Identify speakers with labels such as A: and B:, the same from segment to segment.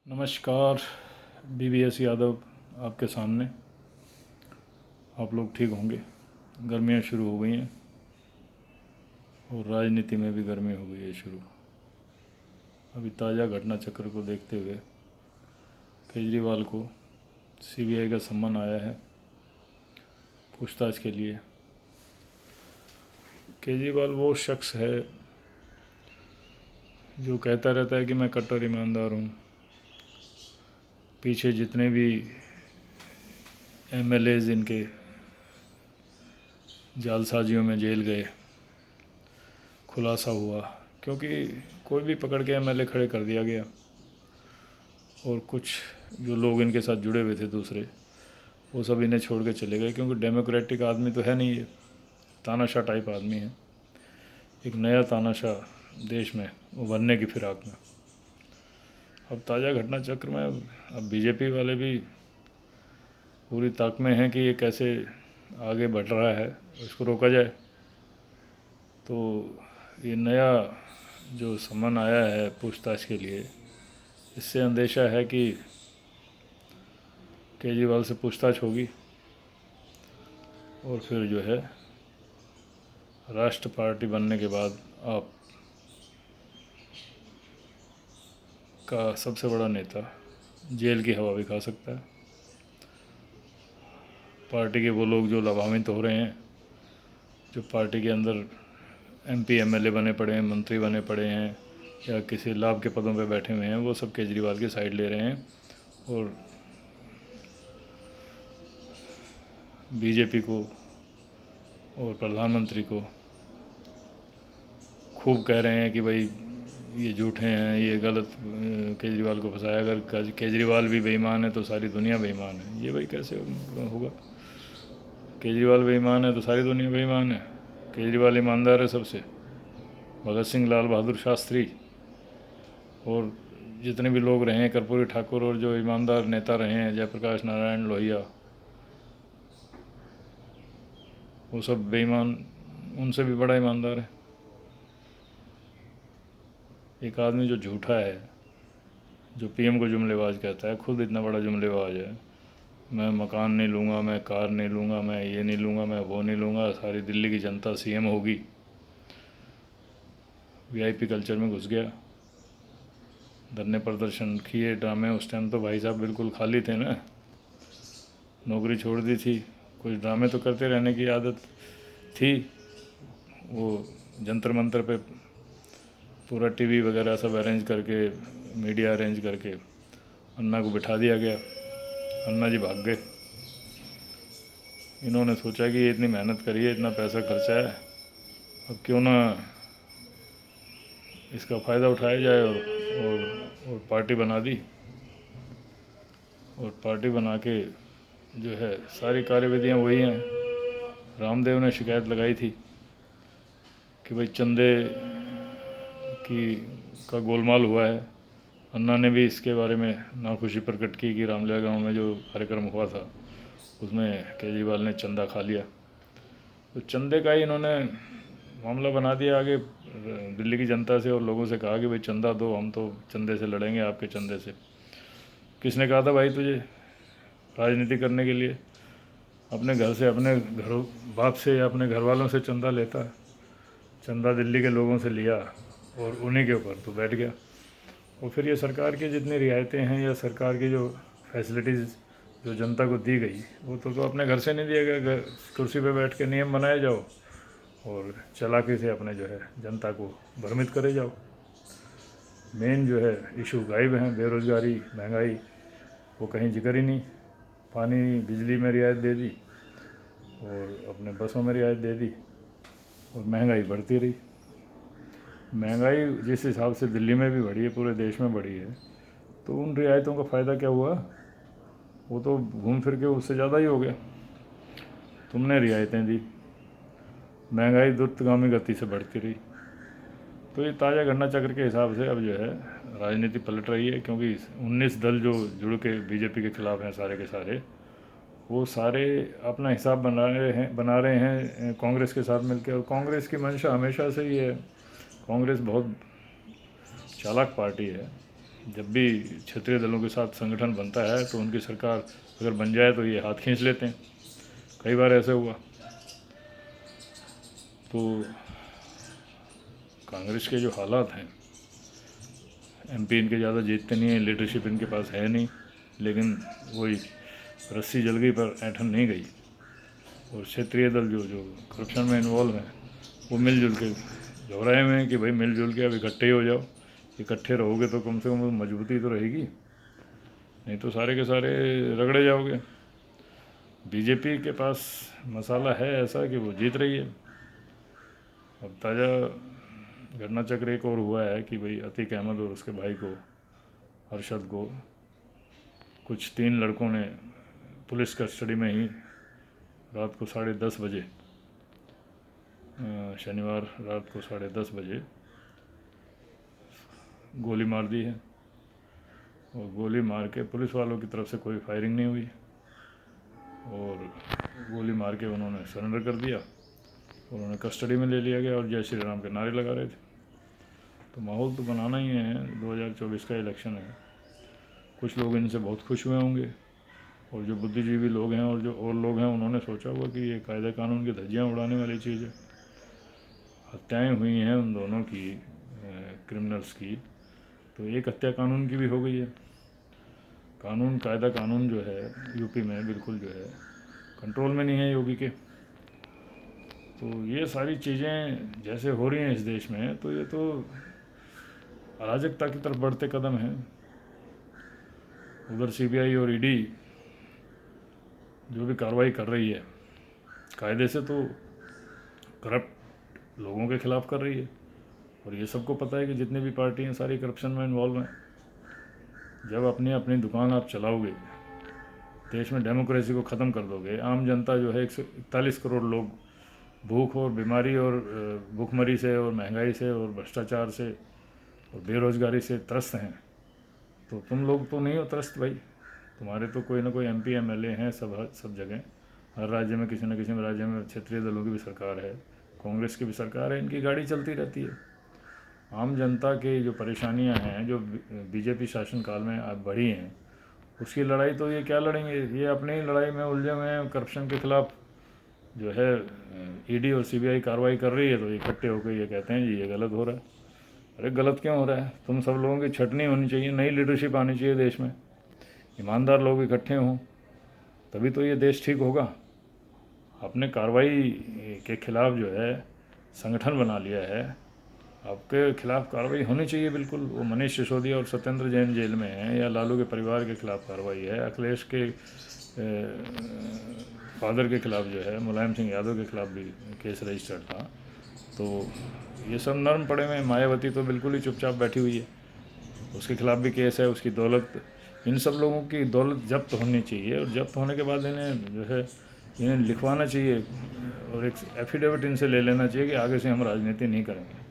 A: नमस्कार। BVS यादव आपके सामने। आप लोग ठीक होंगे। गर्मियाँ शुरू हो गई हैं और राजनीति में भी गर्मी हो गई है शुरू। अभी ताज़ा घटना चक्र को देखते हुए केजरीवाल को CBI का सम्मन आया है पूछताछ के लिए। केजरीवाल वो शख्स है जो कहता रहता है कि मैं कट्टर ईमानदार हूँ। पीछे जितने भी MLAs इनके जालसाजियों में जेल गए, खुलासा हुआ, क्योंकि कोई भी पकड़ के MLA खड़े कर दिया गया और कुछ जो लोग इनके साथ जुड़े हुए थे दूसरे, वो सब इन्हें छोड़ के चले गए, क्योंकि डेमोक्रेटिक आदमी तो है नहीं, ये तानाशाह टाइप आदमी है। एक नया तानाशाह देश में उभरने की फिराक में। अब ताज़ा घटना चक्र में अब BJP वाले भी पूरी ताक में हैं कि ये कैसे आगे बढ़ रहा है, इसको रोका जाए। तो ये नया जो सम्मन आया है पूछताछ के लिए, इससे अंदेशा है कि केजरीवाल से पूछताछ होगी और फिर जो है राष्ट्र पार्टी बनने के बाद आप का सबसे बड़ा नेता जेल की हवा भी खा सकता है। पार्टी के वो लोग जो लाभान्वित हो रहे हैं, जो पार्टी के अंदर MP MLA बने पड़े हैं, मंत्री बने पड़े हैं या किसी लाभ के पदों पे बैठे हुए हैं, वो सब केजरीवाल की साइड ले रहे हैं और BJP को और प्रधानमंत्री को खूब कह रहे हैं कि भाई ये झूठे हैं, ये गलत केजरीवाल को फंसाया। अगर केजरीवाल भी बेईमान है तो सारी दुनिया बेईमान है। ये भाई कैसे होगा? केजरीवाल बेईमान है तो सारी दुनिया बेईमान है? केजरीवाल ईमानदार है सबसे। भगत सिंह, लाल बहादुर शास्त्री और जितने भी लोग रहे हैं, कर्पूरी ठाकुर, और जो ईमानदार नेता रहे हैं, जयप्रकाश नारायण लोहिया, वो सब बेईमान उनसे भी बड़ा ईमानदार है। एक आदमी जो झूठा है, जो PM को जुमलेबाज कहता है, खुद इतना बड़ा जुमलेबाज है। मैं मकान नहीं लूँगा, मैं कार नहीं लूँगा, मैं ये नहीं लूँगा, मैं वो नहीं लूँगा, सारी दिल्ली की जनता CM होगी। VIP कल्चर में घुस गया। धरने प्रदर्शन किए, ड्रामे। उस टाइम तो भाई साहब बिल्कुल खाली थे ना, नौकरी छोड़ दी थी। कुछ ड्रामे तो करते रहने की आदत थी। वो जंतर मंतर पे पूरा TV वगैरह सब अरेंज करके, मीडिया अरेंज करके अन्ना को बिठा दिया गया। अन्ना जी भाग गए। इन्होंने सोचा कि ये इतनी मेहनत करी है, इतना पैसा खर्चा है, अब क्यों ना इसका फ़ायदा उठाया जाए। और पार्टी बना दी। और पार्टी बना के जो है सारी कार्यविधियाँ वही हैं। रामदेव ने शिकायत लगाई थी कि भाई चंदे की का गोलमाल हुआ है। अन्ना ने भी इसके बारे में नाखुशी प्रकट की कि रामलीला गांव में जो कार्यक्रम हुआ था उसमें केजरीवाल ने चंदा खा लिया। तो चंदे का ही इन्होंने मामला बना दिया आगे दिल्ली की जनता से, और लोगों से कहा कि भाई चंदा दो, हम तो चंदे से लड़ेंगे, आपके चंदे से। किसने कहा था भाई तुझे राजनीति करने के लिए? अपने घर से, अपने घर बाप से या अपने घर वालों से चंदा लेता है? चंदा दिल्ली के लोगों से लिया और उन्हीं के ऊपर तो बैठ गया। और फिर ये सरकार की जितनी रियायतें हैं या सरकार की जो फैसिलिटीज़ जो जनता को दी गई, वो तो अपने घर से नहीं दिया गया। कुर्सी पे बैठ के नियम बनाए जाओ और चालाकी से अपने जो है जनता को भ्रमित करे जाओ। मेन जो है इशू गायब हैं, बेरोज़गारी, महंगाई, वो कहीं जिक्र ही नहीं। पानी बिजली में रियायत दे दी और अपने बसों में रियायत दे दी और महंगाई बढ़ती रही। महंगाई जिस हिसाब से दिल्ली में भी बढ़ी है, पूरे देश में बढ़ी है, तो उन रियायतों का फ़ायदा क्या हुआ? वो तो घूम फिर के उससे ज़्यादा ही हो गया। तुमने रियायतें दी, महंगाई द्रुतगामी गति से बढ़ती रही। तो ये ताज़ा घटना चक्र के हिसाब से अब जो है राजनीति पलट रही है, क्योंकि 19 दल जो जुड़ के BJP के ख़िलाफ़ हैं, सारे के सारे, वो सारे अपना हिसाब बना रहे हैं कांग्रेस के साथ मिलकर। और कांग्रेस की मंशा हमेशा से ही है, कांग्रेस बहुत चालाक पार्टी है। जब भी क्षेत्रीय दलों के साथ संगठन बनता है तो उनकी सरकार अगर बन जाए तो ये हाथ खींच लेते हैं। कई बार ऐसा हुआ। तो कांग्रेस के जो हालात हैं, एमपी इनके ज़्यादा जीतते नहीं हैं, लीडरशिप इनके पास है नहीं, लेकिन वही रस्सी जल गई पर ऐंठन नहीं गई। और क्षेत्रीय दल जो जो करप्शन में इन्वॉल्व हैं वो मिलजुल के घबराए हुए हैं कि भाई मिलजुल के अब इकट्ठे ही हो जाओ। इकट्ठे रहोगे तो कम से कम मजबूती तो रहेगी, नहीं तो सारे के सारे रगड़े जाओगे। बीजेपी के पास मसाला है ऐसा कि वो जीत रही है। अब ताज़ा घटना चक्र एक और हुआ है कि भाई अतीक अहमद और उसके भाई को, अरशद को, कुछ 3 लड़कों ने पुलिस कस्टडी में ही रात को 10:30 बजे, शनिवार रात को 10:30 बजे गोली मार दी है। और गोली मार के पुलिस वालों की तरफ से कोई फायरिंग नहीं हुई और गोली मार के उन्होंने सरेंडर कर दिया और उन्हें कस्टडी में ले लिया गया और जय श्री राम के नारे लगा रहे थे। तो माहौल तो बनाना ही है, 2024 का इलेक्शन है। कुछ लोग इनसे बहुत खुश हुए होंगे और जो बुद्धिजीवी लोग हैं और जो और लोग हैं उन्होंने सोचा होगा कि ये कायदे कानून की धज्जियाँ उड़ाने वाली चीज़ है। हत्याएँ हुई हैं उन दोनों की, क्रिमिनल्स की, तो एक हत्या कानून की भी हो गई है। कानून, कायदा कानून जो है यूपी में बिल्कुल जो है कंट्रोल में नहीं है योगी के। तो ये सारी चीज़ें जैसे हो रही हैं इस देश में, तो ये तो अराजकता की तरफ बढ़ते कदम हैं। उधर सीबीआई और ईडी जो भी कार्रवाई कर रही है कायदे से, तो करप्ट लोगों के खिलाफ कर रही है। और ये सबको पता है कि जितनी भी पार्टी हैं सारी करप्शन में इन्वॉल्व हैं। जब अपनी अपनी दुकान आप चलाओगे, देश में डेमोक्रेसी को ख़त्म कर दोगे, आम जनता जो है 141 करोड़ लोग भूख और बीमारी और भूखमरी से और महंगाई से और भ्रष्टाचार से और बेरोज़गारी से त्रस्त हैं, तो तुम लोग तो नहीं हो त्रस्त भाई। तुम्हारे तो कोई ना कोई एमपी एमएलए हैं सब जगह। हर राज्य में किसी न किसी राज्य में क्षेत्रीय दलों की भी सरकार है, कांग्रेस की भी सरकार है, इनकी गाड़ी चलती रहती है। आम जनता की जो परेशानियां हैं, जो बीजेपी शासनकाल में अब बढ़ी हैं, उसकी लड़ाई तो ये क्या लड़ेंगे, ये अपनी ही लड़ाई में उलझे हुए हैं। करप्शन के खिलाफ जो है ईडी और सीबीआई कार्रवाई कर रही है, तो इकट्ठे होकर ये कहते हैं जी ये गलत हो रहा है। अरे गलत क्यों हो रहा है? तुम सब लोगों की छटनी होनी चाहिए, नई लीडरशिप आनी चाहिए देश में, ईमानदार लोग इकट्ठे हों, तभी तो ये देश ठीक होगा। आपने कार्रवाई के खिलाफ जो है संगठन बना लिया है, आपके खिलाफ कार्रवाई होनी चाहिए बिल्कुल। वो मनीष सिसोदिया और सत्येंद्र जैन जेल में हैं, या लालू के परिवार के खिलाफ कार्रवाई है, अखिलेश के फादर के खिलाफ जो है मुलायम सिंह यादव के खिलाफ भी केस रजिस्टर्ड था। तो ये सब नर्म पड़े हुए हैं। मायावती तो बिल्कुल ही चुपचाप बैठी हुई है, उसके खिलाफ भी केस है। उसकी दौलत, इन सब लोगों की दौलत जब्त होनी चाहिए और जब्त होने के बाद इन्हें जो है इन्हें लिखवाना चाहिए और एक एफिडेविट इनसे ले लेना चाहिए कि आगे से हम राजनीति नहीं करेंगे।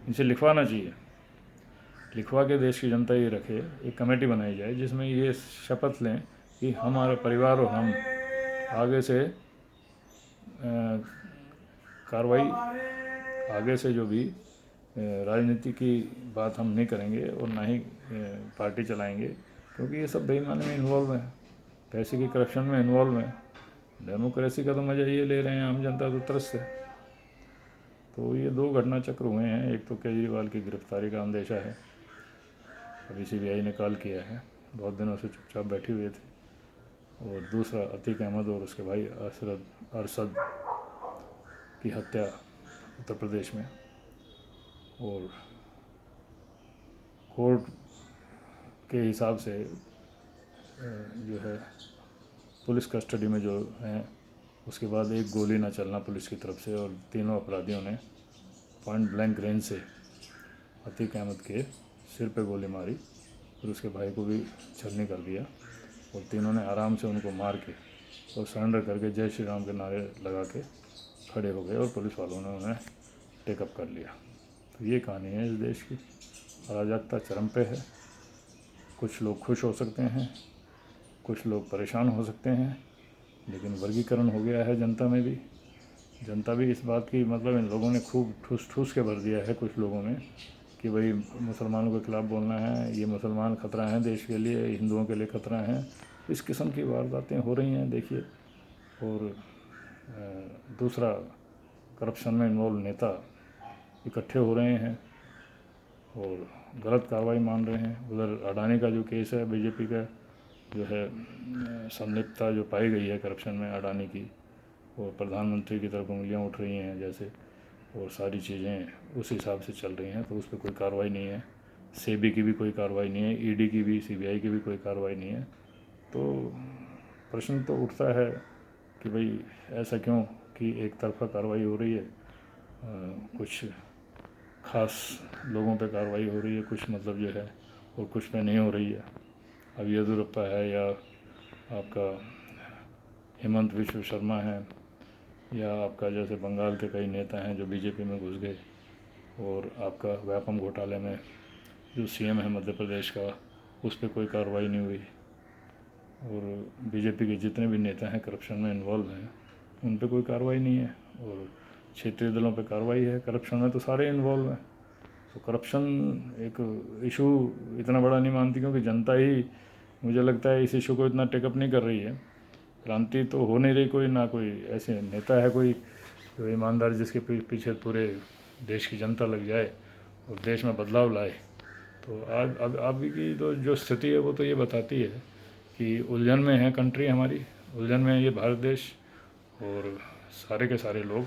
A: इनसे लिखवाना चाहिए, लिखवा के देश की जनता ये रखे, एक कमेटी बनाई जाए जिसमें ये शपथ लें कि हमारा परिवार और हम आगे से कार्रवाई, आगे से जो भी राजनीति की बात हम नहीं करेंगे और ना ही पार्टी चलाएंगे, क्योंकि ये सब बेईमानी में इन्वॉल्व हैं, पैसे की करप्शन में इन्वॉल्व हैं। डेमोक्रेसी का तो मज़ा ये ले रहे हैं, आम जनता तो त्रस्त है। तो ये 2 घटना चक्र हुए हैं। एक तो केजरीवाल की गिरफ्तारी का अंदेशा है, अभी सीबीआई ने कॉल किया है, बहुत दिनों से चुपचाप बैठे हुए थे। और दूसरा अतीक अहमद और उसके भाई अरशद की हत्या उत्तर प्रदेश में, और कोर्ट के हिसाब से जो है पुलिस कस्टडी में जो हैं, उसके बाद एक गोली ना चलना पुलिस की तरफ से, और तीनों अपराधियों ने पॉइंट ब्लैंक रेंज से अतीक अहमद के सिर पे गोली मारी और उसके भाई को भी छलनी कर दिया। और तीनों ने आराम से उनको मार के और सरेंडर करके जय श्री राम के नारे लगा के खड़े हो गए और पुलिस वालों ने उन्हें टेकअप कर लिया। तो ये कहानी है इस देश की। अराजकता चरम पे है। कुछ लोग खुश हो सकते हैं, कुछ लोग परेशान हो सकते हैं, लेकिन वर्गीकरण हो गया है जनता में भी। जनता भी इस बात की, मतलब इन लोगों ने खूब ठूस ठूस के भर दिया है कुछ लोगों में कि भाई मुसलमानों के ख़िलाफ़ बोलना है, ये मुसलमान ख़तरा हैं देश के लिए, हिंदुओं के लिए ख़तरा हैं। इस किस्म की वारदातें हो रही हैं देखिए। और दूसरा, करप्शन में इन्वॉल्व नेता इकट्ठे हो रहे हैं और गलत कार्रवाई मान रहे हैं। उधर अडानी का जो केस है, बीजेपी का जो है संलिप्तता जो पाई गई है करप्शन में अडानी की, और प्रधानमंत्री की तरफ उंगलियां उठ रही हैं जैसे, और सारी चीज़ें उस हिसाब से चल रही हैं, तो उस पर कोई कार्रवाई नहीं है। सेबी की भी कोई कार्रवाई नहीं है, ईडी की भी, सीबीआई की भी कोई कार्रवाई नहीं है। तो प्रश्न तो उठता है कि भाई ऐसा क्यों कि एक तरफा कार्रवाई हो रही है, कुछ ख़ास लोगों पे कार्रवाई हो रही है, कुछ मतलब जो है, और कुछ पे नहीं हो रही है। अब येदियुरप्पा है, या आपका हेमंत विश्व शर्मा है, या आपका जैसे बंगाल के कई नेता हैं जो बीजेपी में घुस गए, और आपका व्यापम घोटाले में जो सीएम है मध्य प्रदेश का, उस पर कोई कार्रवाई नहीं हुई। और बीजेपी के जितने भी नेता हैं करप्शन में इन्वॉल्व हैं, उन पर कोई कार्रवाई नहीं है। और क्षेत्रीय दलों पे कार्रवाई है, करप्शन में तो सारे इन्वॉल्व हैं। तो करप्शन एक इशू इतना बड़ा नहीं मानती, क्योंकि जनता ही मुझे लगता है इस इशू को इतना टेकअप नहीं कर रही है। क्रांति तो हो नहीं रही कोई, ना कोई ऐसे नेता है कोई जो ईमानदार, जिसके पीछे पूरे देश की जनता लग जाए और देश में बदलाव लाए। तो आज अब अभी की तो जो स्थिति है वो तो ये बताती है कि उलझन में है कंट्री हमारी, उलझन में ये भारत देश, और सारे के सारे लोग